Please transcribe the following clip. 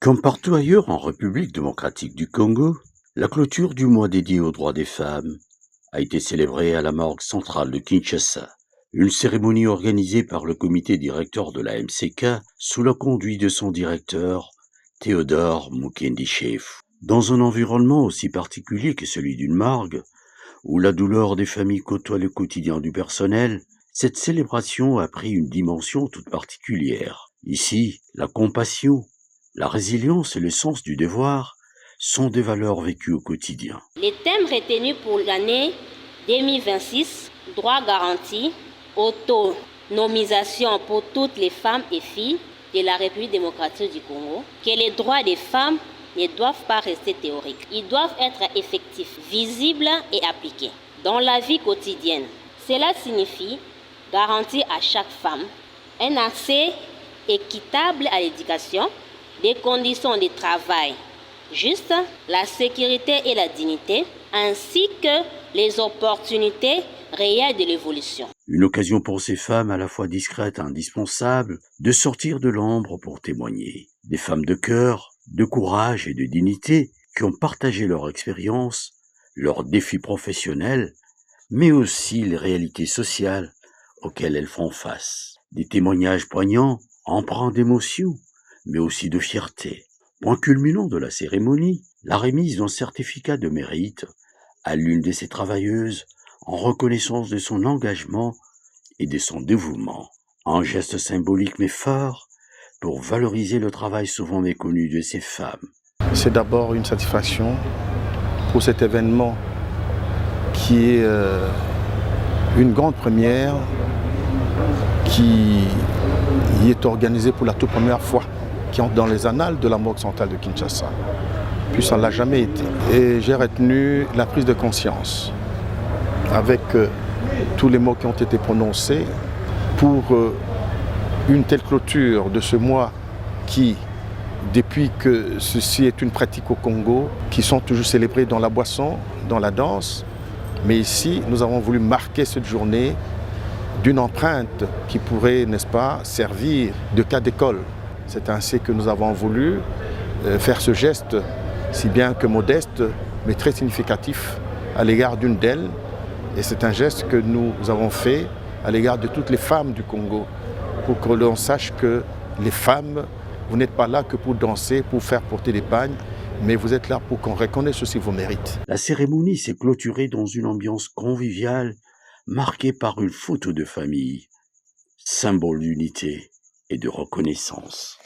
Comme partout ailleurs en République démocratique du Congo, la clôture du mois dédié aux droits des femmes a été célébrée à la morgue centrale de Kinshasa. Une cérémonie organisée par le comité directeur de la MCK sous la conduite de son directeur, Théodore Mukendi-Chef. Dans un environnement aussi particulier que celui d'une morgue, où la douleur des familles côtoie le quotidien du personnel, cette célébration a pris une dimension toute particulière. Ici, la compassion, la résilience et le sens du devoir sont des valeurs vécues au quotidien. Les thèmes retenus pour l'année 2026, droits garantis, autonomisation pour toutes les femmes et filles de la République démocratique du Congo, que les droits des femmes ne doivent pas rester théoriques. Ils doivent être effectifs, visibles et appliqués dans la vie quotidienne. Cela signifie garantir à chaque femme un accès équitable à l'éducation, des conditions de travail justes, la sécurité et la dignité, ainsi que les opportunités réelles de l'évolution. Une occasion pour ces femmes à la fois discrètes et indispensables de sortir de l'ombre pour témoigner. Des femmes de cœur, de courage et de dignité qui ont partagé leur expérience, leurs défis professionnels, mais aussi les réalités sociales auxquelles elles font face. Des témoignages poignants, empreints d'émotion, mais aussi de fierté. Point culminant de la cérémonie, la remise d'un certificat de mérite à l'une de ces travailleuses en reconnaissance de son engagement et de son dévouement. Un geste symbolique mais fort pour valoriser le travail souvent méconnu de ces femmes. C'est d'abord une satisfaction pour cet événement qui est une grande première qui y est organisée pour la toute première fois, qui entre dans les annales de la morgue centrale de Kinshasa. Puis ça ne l'a jamais été. Et j'ai retenu la prise de conscience avec tous les mots qui ont été prononcés pour une telle clôture de ce mois qui, depuis que ceci est une pratique au Congo, qui sont toujours célébrés dans la boisson, dans la danse, mais ici nous avons voulu marquer cette journée d'une empreinte qui pourrait, n'est-ce pas, servir de cas d'école. C'est ainsi que nous avons voulu faire ce geste, si bien que modeste, mais très significatif à l'égard d'une d'elles. Et c'est un geste que nous avons fait à l'égard de toutes les femmes du Congo, pour que l'on sache que les femmes, vous n'êtes pas là que pour danser, pour faire porter des pagnes, mais vous êtes là pour qu'on reconnaisse aussi vos mérites. La cérémonie s'est clôturée dans une ambiance conviviale, marquée par une photo de famille, symbole d'unité et de reconnaissance.